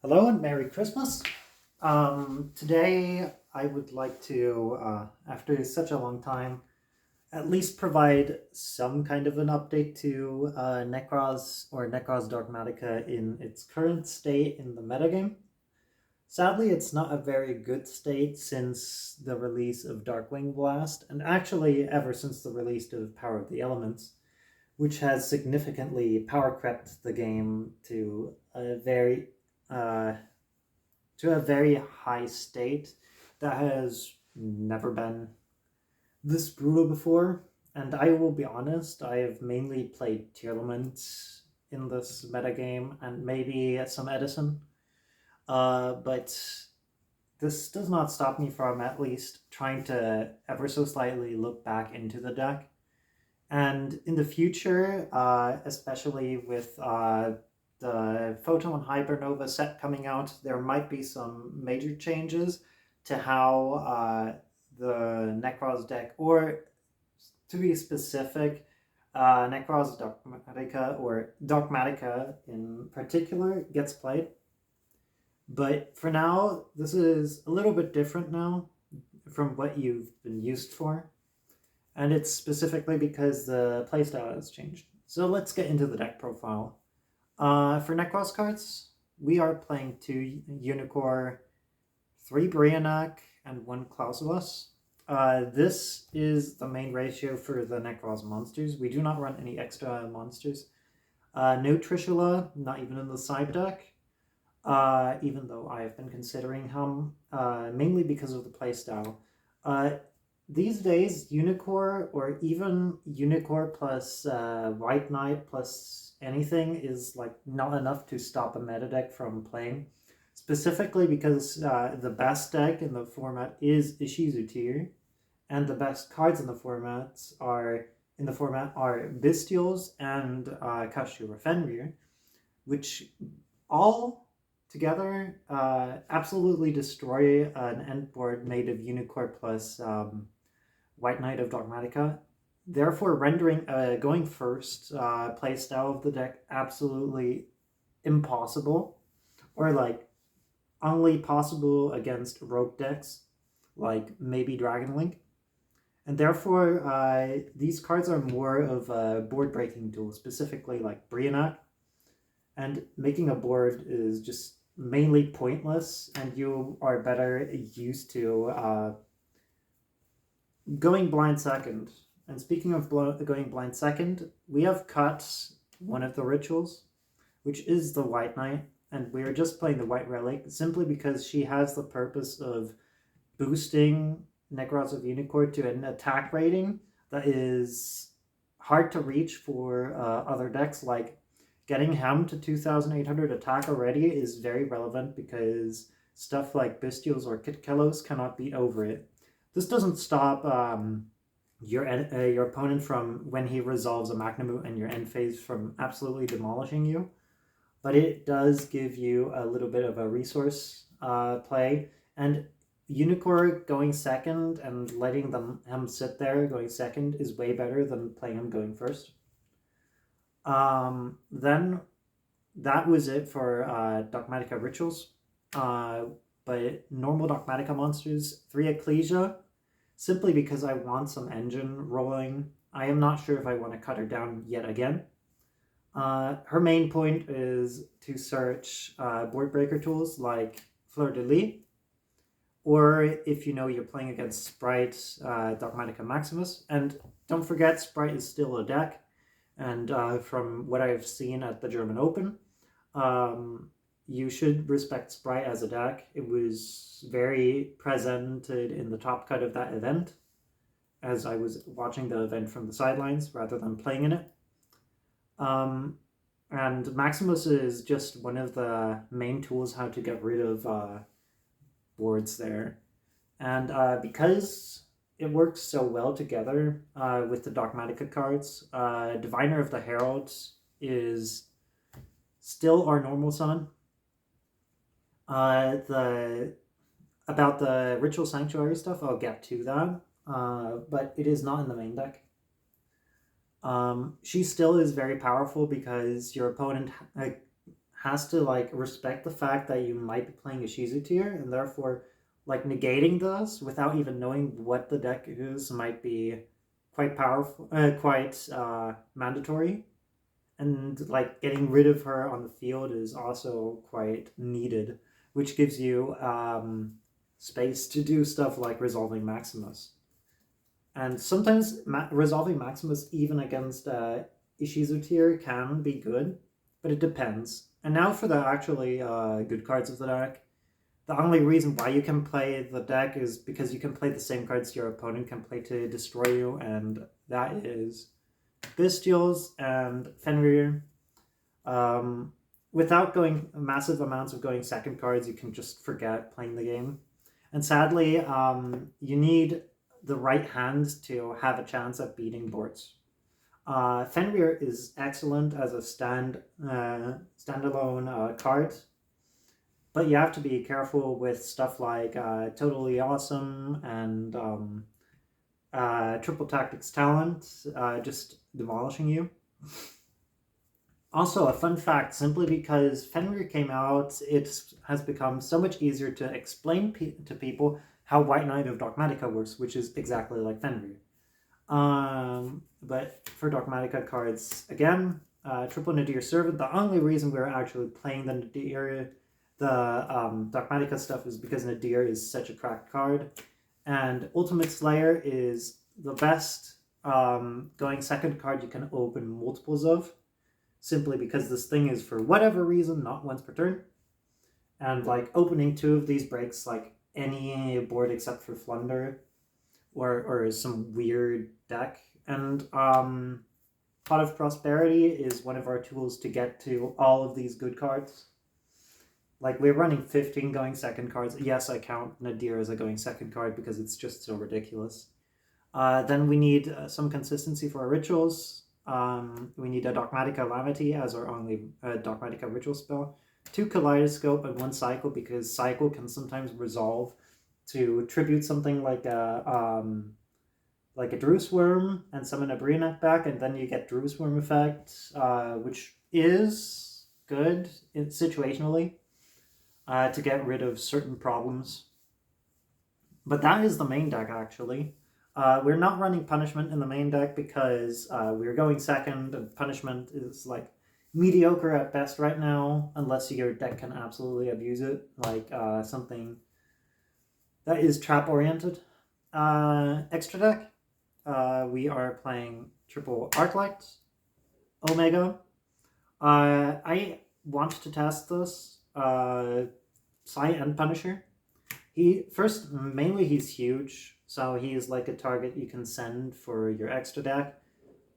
Hello and Merry Christmas. Today I would like to, after such a long time, at least provide some kind of an update to Nekroz or Nekroz Dogmatika in its current state in the metagame. Sadly, it's not a very good state since the release of Darkwing Blast, and actually ever since the release of Power of the Elements, which has significantly power crept the game uh, to a very high state that has never been this brutal before. And I will be honest, I have mainly played Tearlament in this metagame and maybe some Edison. But this does not stop me from at least trying to ever so slightly look back into the deck. And in the future, especially with the Photon Hypernova set coming out, there might be some major changes to how the Nekroz deck, or to be specific, Nekroz Dogmatika, or Dogmatika in particular, gets played. But for now, this is a little bit different now from what you've been used for. And it's specifically because the playstyle has changed. So let's get into the deck profile. For Nekroz cards, we are playing 2 Unicorn, 3 Brionac, and 1 Clausulus. This is the main ratio for the Nekroz monsters. We do not run any extra monsters. No Trishula, not even in the side deck. Even though I have been considering him, mainly because of the playstyle. These days, Unicorn or even Unicorn plus White Knight plus anything is like not enough to stop a meta deck from playing. Specifically because the best deck in the format is Ishizu Tear, and the best cards in the format are Bestials and Kashura Fenrir, which all together absolutely destroy an end board made of Unicorn plus White Knight of Dogmatika, therefore rendering going first playstyle of the deck absolutely impossible, or like only possible against rogue decks, like maybe Dragon Link. And therefore, these cards are more of a board breaking tool, specifically like Brionac. And making a board is just mainly pointless, and you are better used to going blind second. And speaking of going blind second, we have cut one of the rituals, which is the White Knight, and we're just playing the White Relic simply because she has the purpose of boosting Nekroz of Unicorn to an attack rating that is hard to reach for other decks. Like getting Hem to 2,800 attack already is very relevant because stuff like Bestials or Kitkelos cannot beat over it. This doesn't stop your opponent from, when he resolves a Magnamut and your end phase, from absolutely demolishing you, but it does give you a little bit of a resource play. And Unicorn going second and letting him sit there going second is way better than playing him going first. Then that was it for Dogmatika Rituals. But normal Dogmatika monsters, 3 Ecclesia, simply because I want some engine rolling. I am not sure if I want to cut her down yet again. Her main point is to search board breaker tools like Fleur de Lis, or if you know you're playing against Sprite, Dogmatika Maximus. And don't forget, Sprite is still a deck, and from what I've seen at the German Open, you should respect Sprite as a deck. It was very presented in the top cut of that event, as I was watching the event from the sidelines rather than playing in it. And Maximus is just one of the main tools how to get rid of boards there. And because it works so well together with the Dogmatika cards, Diviner of the Herald is still our normal summon. About the Ritual Sanctuary stuff, I'll get to that, but it is not in the main deck. She still is very powerful because your opponent has to like respect the fact that you might be playing a Shizu tier, and therefore like negating this without even knowing what the deck is might be quite powerful, quite mandatory. And like getting rid of her on the field is also quite needed, which gives you space to do stuff like resolving Maximus. And sometimes resolving Maximus even against Ishizu tier can be good, but it depends. And now for the actually good cards of the deck. The only reason why you can play the deck is because you can play the same cards your opponent can play to destroy you, and that is Bestials and Fenrir. Without going massive amounts of going second cards, you can just forget playing the game. And sadly, you need the right hand to have a chance at beating boards. Fenrir is excellent as a standalone card, but you have to be careful with stuff like Totally Awesome and Triple Tactics Talent just demolishing you. Also, a fun fact, simply because Fenrir came out, it has become so much easier to explain to people how White Knight of Dogmatika works, which is exactly like Fenrir. But for Dogmatika cards, again, Triple Nadir Servant, the only reason we're actually playing the Nadir, the Dogmatika stuff, is because Nadir is such a cracked card. And Ultimate Slayer is the best going second card you can open multiples of, simply because this thing is, for whatever reason, not once per turn. And like opening 2 of these breaks like any board except for Flunder or some weird deck. And Pot of Prosperity is one of our tools to get to all of these good cards. Like, we're running 15 going second cards. Yes, I count Nadir as a going second card because it's just so ridiculous. Then we need some consistency for our rituals. We need a Dogmatika Calamity as our only Dogmatika ritual spell. 2 Kaleidoscope and 1 Cycle, because Cycle can sometimes resolve to tribute something like a Druce Worm and summon a Brionac back, and then you get Druce Worm effect, which is good situationally to get rid of certain problems. But that is the main deck, actually. We're not running Punishment in the main deck because we're going second, and Punishment is like mediocre at best right now, unless your deck can absolutely abuse it, like something that is trap-oriented. Extra deck, we are playing triple Arclight, Omega. I want to test this, Psy and Punisher. Mainly he's huge, so he is like a target you can send for your extra deck.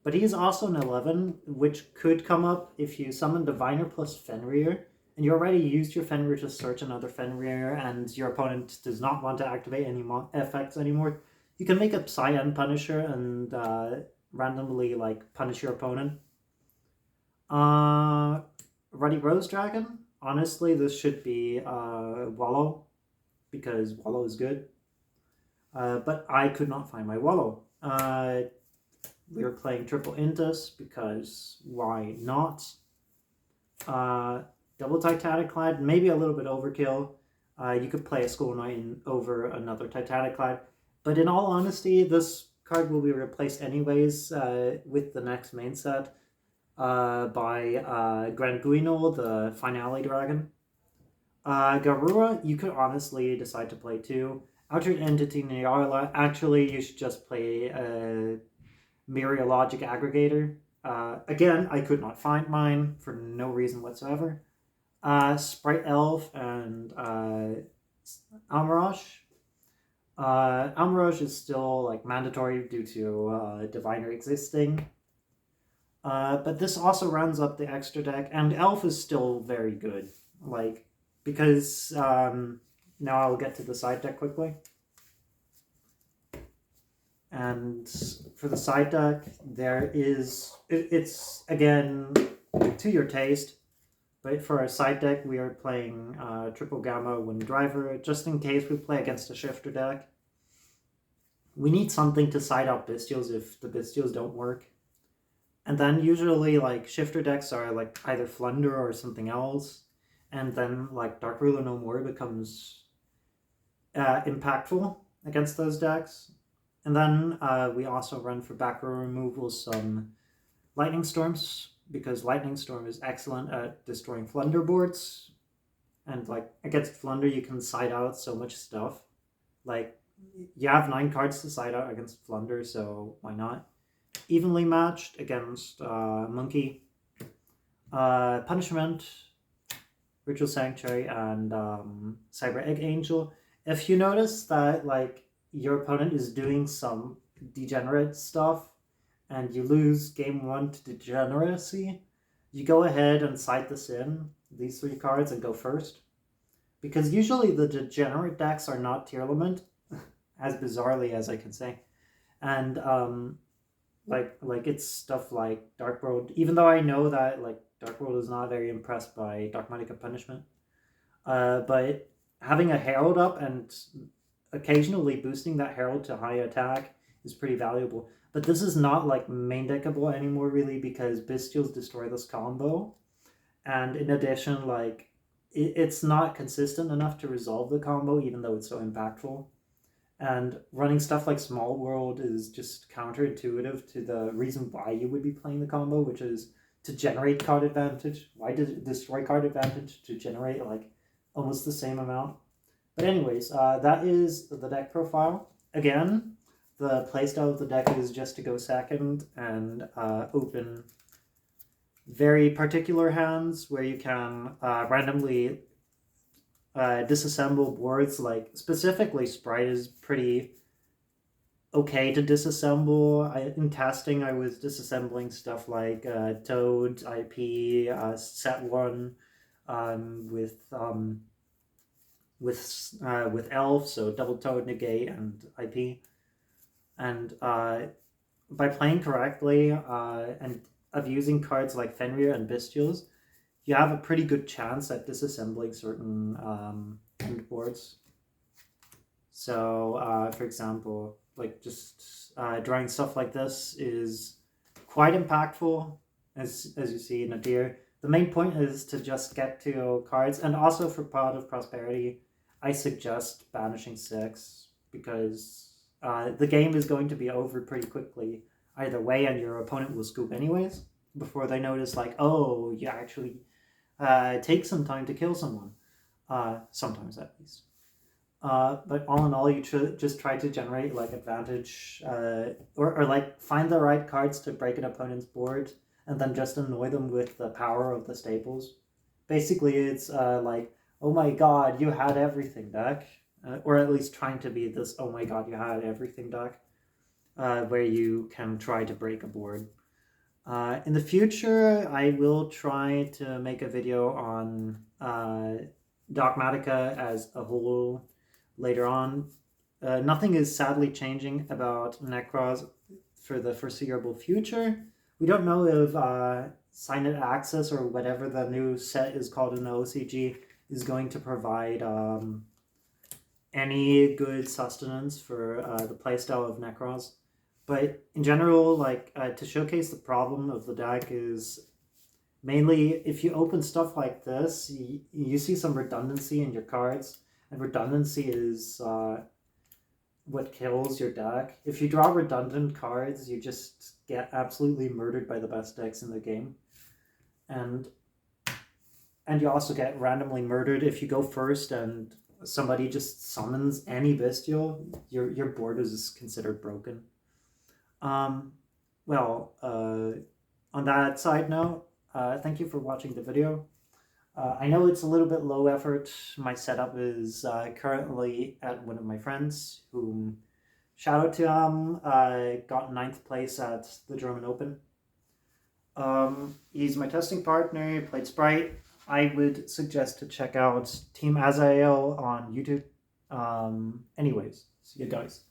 But he's also an 11, which could come up if you summon Diviner plus Fenrir, and you already used your Fenrir to search another Fenrir, and your opponent does not want to activate any effects anymore. You can make a Psy and Punisher and randomly like punish your opponent. Ruddy Rose Dragon. Honestly, this should be Wallow, because Wallow is good. But I could not find my Wallow. We were playing triple Intus because why not? Double Titaniclad, maybe a little bit overkill. You could play a School Knight over another Titaniclad. But in all honesty, this card will be replaced anyways with the next main set by Grand Guinol, the Finale Dragon. Garura, you could honestly decide to play too. Altered Entity Nyarla, actually you should just play Myriologic Aggregator. Again, I could not find mine for no reason whatsoever. Sprite Elf and Almarosh. Almarosh is still like mandatory due to Diviner existing. But this also rounds up the extra deck, and Elf is still very good. Like, because now I'll get to the side deck quickly. And for the side deck, there is, it's again to your taste, but for our side deck, we are playing Triple Gamma Wind Driver, just in case we play against a Shifter deck. We need something to side out Bestials if the Bestials don't work. And then usually like shifter decks are like either Flunder or something else, and then like Dark Ruler No More becomes impactful against those decks. And then we also run for back row removal some Lightning Storms, because Lightning Storm is excellent at destroying Flunder boards. And like against Flunder, you can side out so much stuff. Like you have 9 cards to side out against Flunder, so why not? Evenly matched against Monkey, Punishment, Ritual Sanctuary, and Cyber Egg Angel. If you notice that like your opponent is doing some degenerate stuff and you lose game 1 to degeneracy, you go ahead and cite this in, these 3 cards, and go first. Because usually the degenerate decks are not Tear0, as bizarrely as I can say. And like it's stuff like Dark World, even though I know that like Dark World is not very impressed by Dogmatika Punishment. But having a Herald up and occasionally boosting that Herald to high attack is pretty valuable. But this is not like main deckable anymore really, because Bestials destroy this combo. And in addition, like it's not consistent enough to resolve the combo, even though it's so impactful. And running stuff like Small World is just counterintuitive to the reason why you would be playing the combo, which is to generate card advantage. Why did it destroy card advantage? To generate like almost the same amount. But anyways, that is the deck profile. Again, the playstyle of the deck is just to go second and open very particular hands where you can randomly disassemble boards. Like specifically Sprite is pretty okay to disassemble. In testing I was disassembling stuff like Toad, IP, set 1 with Elf, so double Toad, negate, and IP. And by playing correctly and of using cards like Fenrir and Bestials, you have a pretty good chance at disassembling certain end boards. So, for example, like just drawing stuff like this is quite impactful, as you see in a Tear. The main point is to just get to cards, and also for Pot of Prosperity, I suggest banishing 6, because the game is going to be over pretty quickly either way, and your opponent will scoop anyways before they notice like, oh, you actually take some time to kill someone, sometimes at least. But all in all, you just try to generate like advantage, or like find the right cards to break an opponent's board, and then just annoy them with the power of the staples. Basically, it's like, oh my god, you had everything deck, or at least trying to be this oh my god, you had everything deck, where you can try to break a board. In the future, I will try to make a video on Dogmatika as a whole later on. Nothing is sadly changing about Nekroz for the foreseeable future. We don't know if Signet Access, or whatever the new set is called in the OCG, is going to provide any good sustenance for the playstyle of Nekroz. But in general, like to showcase the problem of the deck is mainly if you open stuff like this, you see some redundancy in your cards, and redundancy is what kills your deck. If you draw redundant cards, you just get absolutely murdered by the best decks in the game. And you also get randomly murdered if you go first and somebody just summons any bestial. Your board is considered broken. Well, on that side note, thank you for watching the video. I know it's a little bit low effort. My setup is currently at one of my friends, whom, shout out to him, got 9th place at the German Open. He's my testing partner, he played Sprite. I would suggest to check out Team Azael on YouTube. Anyways, see you guys.